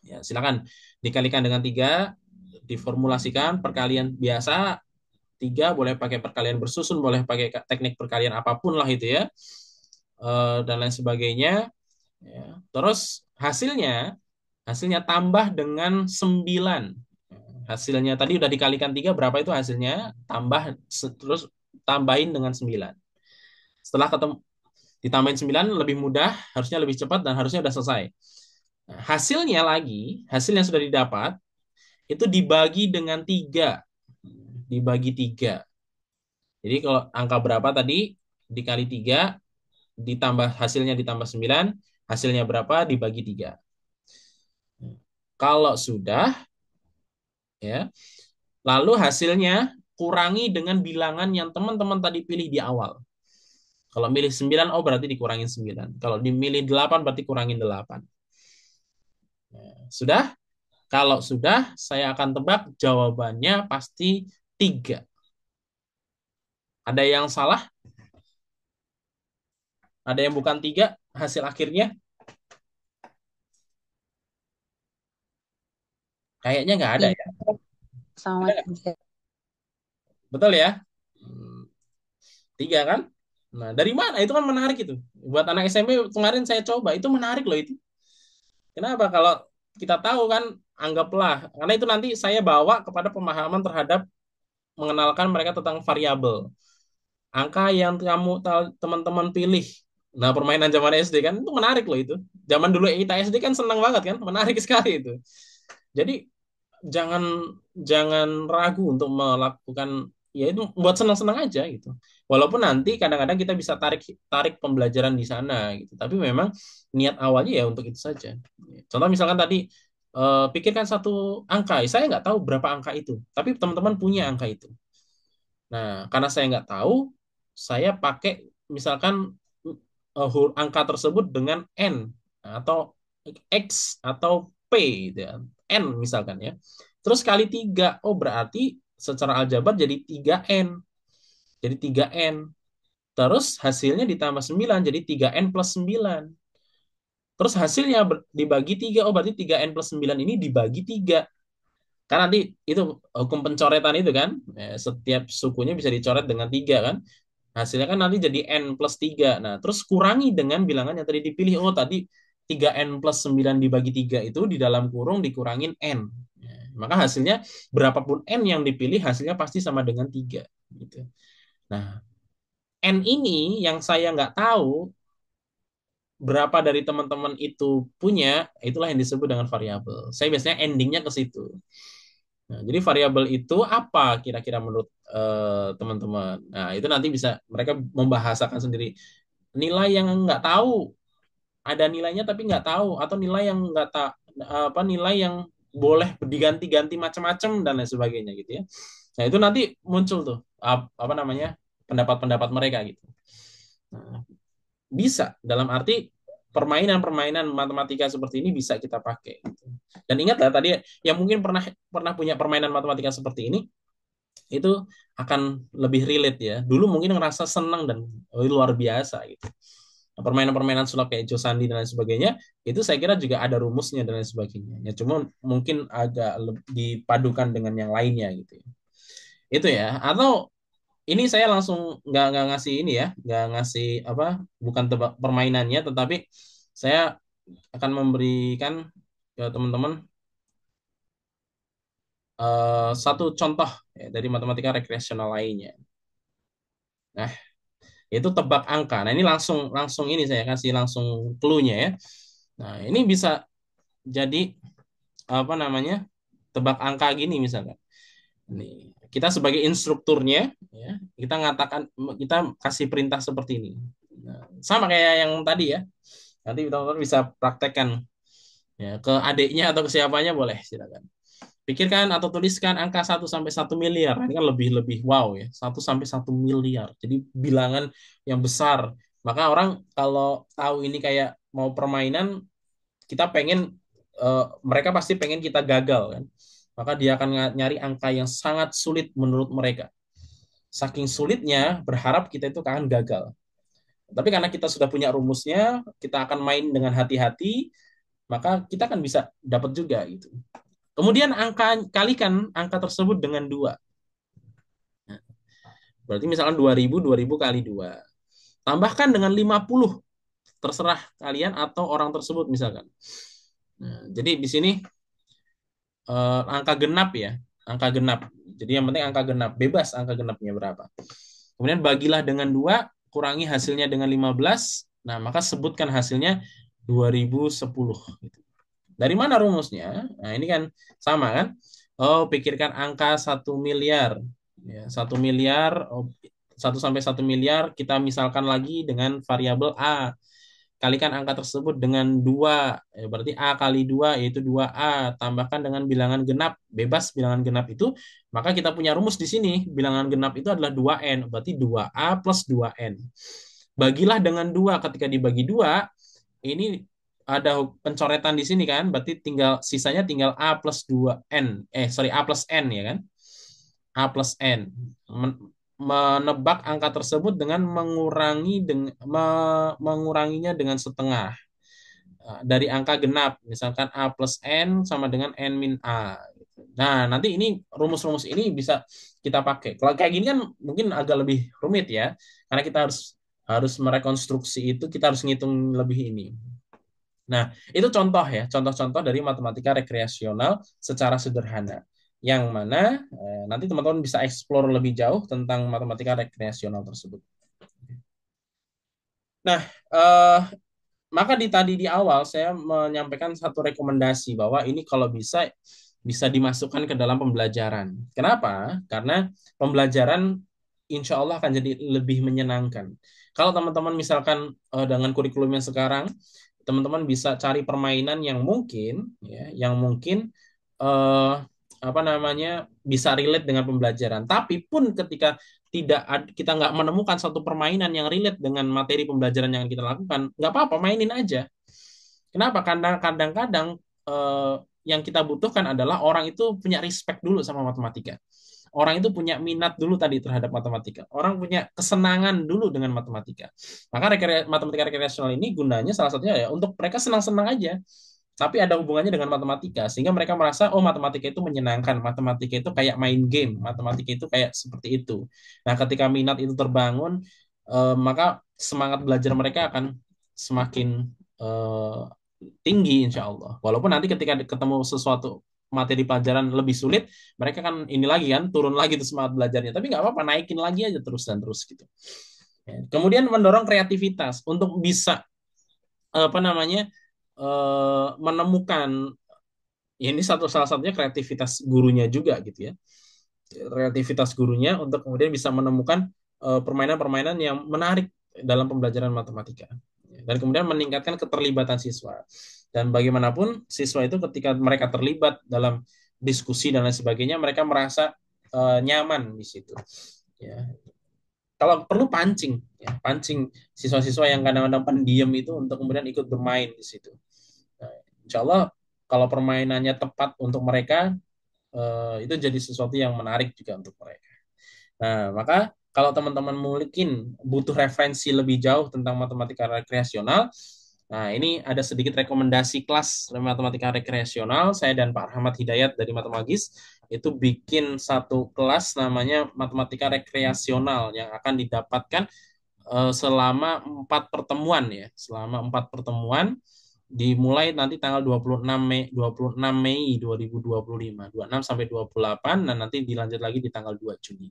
Ya, silakan dikalikan dengan tiga, diformulasikan perkalian biasa. Tiga boleh pakai perkalian bersusun, boleh pakai teknik perkalian apapun lah itu ya. Dan lain sebagainya. Ya. Terus hasilnya tambah dengan 9. Hasilnya tadi udah dikalikan 3, berapa itu hasilnya? Terus tambahin dengan 9. Setelah ketemu ditambahin 9 lebih mudah, harusnya lebih cepat, dan harusnya udah selesai. Nah, hasil yang sudah didapat itu dibagi dengan 3. Dibagi 3. Jadi kalau angka berapa tadi dikali 3, ditambah hasilnya ditambah 9, hasilnya berapa dibagi 3. Kalau sudah, ya, lalu hasilnya kurangi dengan bilangan yang teman-teman tadi pilih di awal. Kalau milih 9, oh berarti dikurangin 9. Kalau dimilih 8, berarti kurangin 8. Sudah? Kalau sudah, saya akan tebak jawabannya pasti 3. Ada yang salah? Ada yang bukan 3 hasil akhirnya? Kayaknya nggak ada ya. Iya, sama Ada nggak? tiga. Betul ya? 3 kan? Nah, dari mana? Itu kan menarik itu. Buat anak SMP kemarin saya coba, itu menarik loh itu. Kenapa? Kalau kita tahu kan, anggaplah, karena itu nanti saya bawa kepada pemahaman terhadap mengenalkan mereka tentang variabel. Angka yang teman-teman pilih, Nah, permainan zaman SD kan itu menarik loh itu. Zaman dulu kita SD kan senang banget kan, menarik sekali itu. Jadi jangan jangan ragu untuk melakukan, ya itu buat senang-senang aja gitu. Walaupun nanti kadang-kadang kita bisa tarik tarik pembelajaran di sana gitu. Tapi memang niat awalnya ya untuk itu saja. Contoh misalkan tadi pikirkan satu angka, saya nggak tahu berapa angka itu, tapi teman-teman punya angka itu. Nah, karena saya nggak tahu, saya pakai misalkan angka tersebut dengan n atau x atau p gitu ya. N misalkan ya. Terus kali 3, oh berarti secara aljabar jadi 3n. Jadi 3n. Terus hasilnya ditambah 9 jadi 3n plus 9. Terus hasilnya dibagi 3, oh berarti 3n plus 9 ini dibagi 3. Kan nanti itu hukum pencoretan itu kan, setiap sukunya bisa dicoret dengan 3 kan. Hasilnya kan nanti jadi n plus 3. Nah, terus kurangi dengan bilangan yang tadi dipilih. Oh, tadi 3n plus 9 dibagi 3 itu di dalam kurung dikurangin n. Ya, maka hasilnya berapapun n yang dipilih, hasilnya pasti sama dengan 3. Gitu. Nah, n ini yang saya nggak tahu berapa dari teman-teman itu punya, itulah yang disebut dengan variabel. Saya biasanya endingnya ke situ. Nah, jadi variabel itu apa kira-kira menurut teman-teman? Nah, itu nanti bisa mereka membahasakan sendiri. Nilai yang nggak tahu, ada nilainya tapi nggak tahu, atau nilai yang nggak tak apa nilai yang boleh diganti-ganti macam-macam dan lain sebagainya gitu ya. Nah, itu nanti muncul tuh apa namanya pendapat-pendapat mereka gitu. Nah, bisa dalam arti permainan-permainan matematika seperti ini bisa kita pakai gitu. Dan ingatlah tadi yang mungkin pernah pernah punya permainan matematika seperti ini itu akan lebih relate ya. Dulu mungkin ngerasa senang dan luar biasa gitu. Nah, permainan-permainan sulap kayak Josandi dan lain sebagainya itu saya kira juga ada rumusnya dan lain sebagainya. Ya cuma mungkin agak dipadukan dengan yang lainnya gitu ya. Itu ya. Atau ini saya langsung nggak ngasih ini ya, nggak ngasih apa, bukan tebak permainannya, tetapi saya akan memberikan ke teman-teman satu contoh ya, dari matematika rekreasional lainnya. Nah, itu tebak angka. Nah, ini langsung langsung ini saya kasih langsung clue-nya ya. Nah, ini bisa jadi apa namanya? Tebak angka gini misalkan. Nih, kita sebagai instrukturnya ya, kita ngatakan kita kasih perintah seperti ini. Nah, sama kayak yang tadi ya. Nanti teman-teman bisa praktekkan ya ke adiknya atau ke siapanya boleh silakan. Pikirkan atau tuliskan angka 1 sampai 1 miliar. Ini kan lebih-lebih wow ya. 1 sampai 1 miliar. Jadi bilangan yang besar. Maka orang kalau tahu ini kayak mau permainan, kita pengen mereka pasti pengen kita gagal kan. Maka dia akan nyari angka yang sangat sulit menurut mereka. Saking sulitnya berharap kita itu akan gagal. Tapi karena kita sudah punya rumusnya, kita akan main dengan hati-hati, maka kita akan bisa dapat juga gitu. Kemudian kalikan angka tersebut dengan 2. Berarti misalkan 2000 kali 2. Tambahkan dengan 50, terserah kalian atau orang tersebut misalkan. Nah, jadi di sini angka genap ya, angka genap. Jadi yang penting angka genap, bebas angka genapnya berapa. Kemudian bagilah dengan 2, kurangi hasilnya dengan 15. Nah, maka sebutkan hasilnya 2010. Dari mana rumusnya? Nah, ini kan sama kan? Oh, pikirkan angka 1 miliar. Ya, 1 miliar, 1 sampai 1 miliar, kita misalkan lagi dengan variabel A. Kalikan angka tersebut dengan 2. Berarti A kali 2 yaitu 2A. Tambahkan dengan bilangan genap. Bebas bilangan genap itu. Maka kita punya rumus di sini. Bilangan genap itu adalah 2N. Berarti 2A plus 2N. Bagilah dengan 2. Ketika dibagi 2, ini ada pencoretan di sini kan. Berarti tinggal sisanya tinggal A plus 2N. Sorry, A plus N ya kan. A plus N. Menebak angka tersebut dengan menguranginya dengan setengah dari angka genap, misalkan A plus N sama dengan N min A. Nah, nanti ini rumus-rumus ini bisa kita pakai. Kalau kayak gini kan mungkin agak lebih rumit ya, karena kita harus harus merekonstruksi itu, kita harus ngitung lebih ini. Nah, itu contoh ya, contoh-contoh dari matematika rekreasional secara sederhana. Yang mana nanti teman-teman bisa eksplor lebih jauh tentang matematika rekreasional tersebut. Nah, eh, maka tadi di awal saya menyampaikan satu rekomendasi bahwa ini kalau bisa bisa dimasukkan ke dalam pembelajaran. Kenapa? Karena pembelajaran insya Allah akan jadi lebih menyenangkan. Kalau teman-teman misalkan dengan kurikulum yang sekarang, teman-teman bisa cari permainan yang mungkin, ya, yang mungkin eh, apa namanya bisa relate dengan pembelajaran. Tapi pun ketika kita nggak menemukan satu permainan yang relate dengan materi pembelajaran yang kita lakukan, nggak apa-apa, mainin aja. Kenapa? Karena kadang-kadang eh, yang kita butuhkan adalah orang itu punya respect dulu sama matematika. Orang itu punya minat dulu tadi terhadap matematika. Orang punya kesenangan dulu dengan matematika. Maka matematika rekreasional ini gunanya salah satunya ya untuk mereka senang-senang aja. Tapi ada hubungannya dengan matematika. Sehingga mereka merasa, oh matematika itu menyenangkan. Matematika itu kayak main game. Matematika itu kayak seperti itu. Nah ketika minat itu terbangun, maka semangat belajar mereka akan semakin eh, tinggi insya Allah. Walaupun nanti ketika ketemu sesuatu materi pelajaran lebih sulit, mereka kan ini lagi kan turun lagi tuh semangat belajarnya. Tapi nggak apa-apa, naikin lagi aja terus dan terus gitu. Ya. Kemudian mendorong kreativitas untuk bisa apa namanya menemukan ya ini salah satunya kreativitas gurunya juga gitu ya. Kreativitas gurunya untuk kemudian bisa menemukan permainan-permainan yang menarik dalam pembelajaran matematika. Dan kemudian meningkatkan keterlibatan siswa. Dan bagaimanapun siswa itu ketika mereka terlibat dalam diskusi dan lain sebagainya, mereka merasa nyaman di situ. Ya. Kalau perlu pancing, ya, pancing siswa-siswa yang kadang-kadang pendiam itu untuk kemudian ikut bermain di situ. Nah, insya Allah kalau permainannya tepat untuk mereka, itu jadi sesuatu yang menarik juga untuk mereka. Nah, maka kalau teman-teman mungkin butuh referensi lebih jauh tentang matematika rekreasional, nah ini ada sedikit rekomendasi kelas matematika rekreasional. Saya dan Pak Rahmat Hidayat dari Matemagis itu bikin satu kelas namanya matematika rekreasional yang akan didapatkan selama 4 pertemuan ya, selama 4 pertemuan dimulai nanti tanggal 26 Mei 2025, 26 sampai 28 dan nanti dilanjut lagi di tanggal 2 Juni.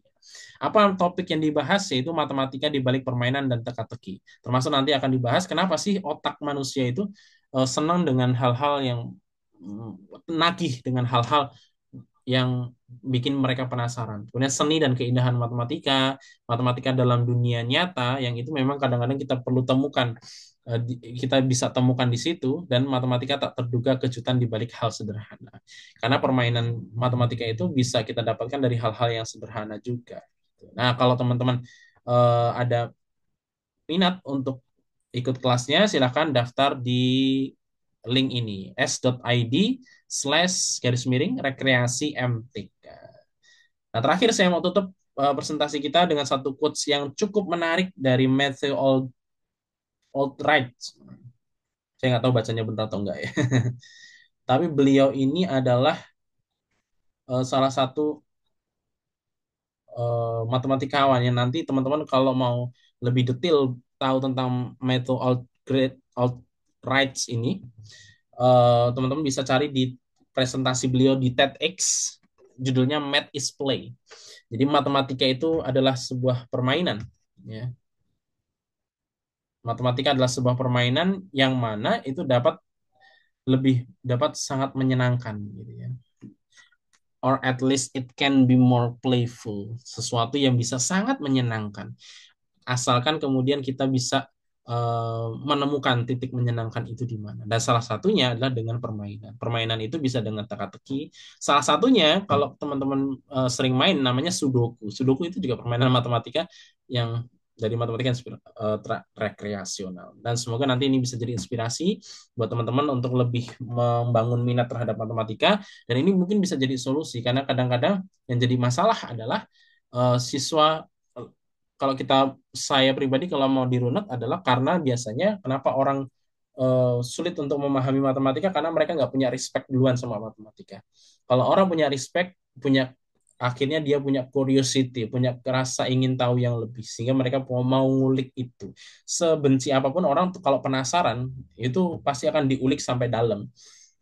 Apa topik yang dibahas yaitu matematika di balik permainan dan teka-teki. Termasuk nanti akan dibahas kenapa sih otak manusia itu senang dengan hal-hal yang nagih dengan hal-hal yang bikin mereka penasaran. Kemudian seni dan keindahan matematika, matematika dalam dunia nyata yang itu memang kadang-kadang kita perlu temukan, kita bisa temukan di situ dan matematika tak terduga kejutan di balik hal sederhana. Karena permainan matematika itu bisa kita dapatkan dari hal-hal yang sederhana juga. Nah, kalau teman-teman ada minat untuk ikut kelasnya, silakan daftar di link ini s.id/garis miring rekreasi MTK. Nah, terakhir saya mau tutup presentasi kita dengan satu quotes yang cukup menarik dari Matthew Albright. Saya nggak tahu bacanya benar atau enggak ya. Tapi beliau ini adalah salah satu matematikawan yang nanti teman-teman kalau mau lebih detail tahu tentang Matthew Albright ini, teman-teman bisa cari di presentasi beliau di TEDx, judulnya Math is Play. Jadi matematika itu adalah sebuah permainan, ya. Matematika adalah sebuah permainan yang mana itu dapat sangat menyenangkan, gitu ya. Or at least it can be more playful, sesuatu yang bisa sangat menyenangkan. Asalkan kemudian kita bisa menemukan titik menyenangkan itu di mana. Dan salah satunya adalah dengan permainan. Permainan itu bisa dengan teka-teki. Salah satunya kalau teman-teman sering main namanya Sudoku. Sudoku itu juga permainan matematika yang dari matematika rekreasional. Dan semoga nanti ini bisa jadi inspirasi buat teman-teman untuk lebih membangun minat terhadap matematika. Dan ini mungkin bisa jadi solusi karena kadang-kadang yang jadi masalah adalah siswa kalau saya pribadi kalau mau dirunut adalah karena biasanya kenapa orang sulit untuk memahami matematika karena mereka nggak punya respect duluan sama matematika. Kalau orang punya respect, akhirnya dia punya curiosity, punya rasa ingin tahu yang lebih sehingga mereka mau ngulik itu. Sebenci apapun orang kalau penasaran itu pasti akan diulik sampai dalam.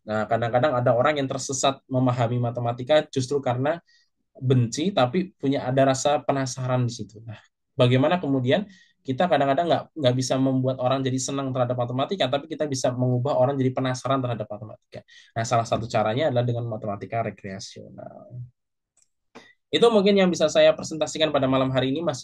Nah, kadang-kadang ada orang yang tersesat memahami matematika justru karena benci tapi punya ada rasa penasaran di situ. Nah, bagaimana kemudian kita kadang-kadang nggak bisa membuat orang jadi senang terhadap matematika, tapi kita bisa mengubah orang jadi penasaran terhadap matematika. Nah, salah satu caranya adalah dengan matematika rekreasional. Itu mungkin yang bisa saya presentasikan pada malam hari ini, Mas.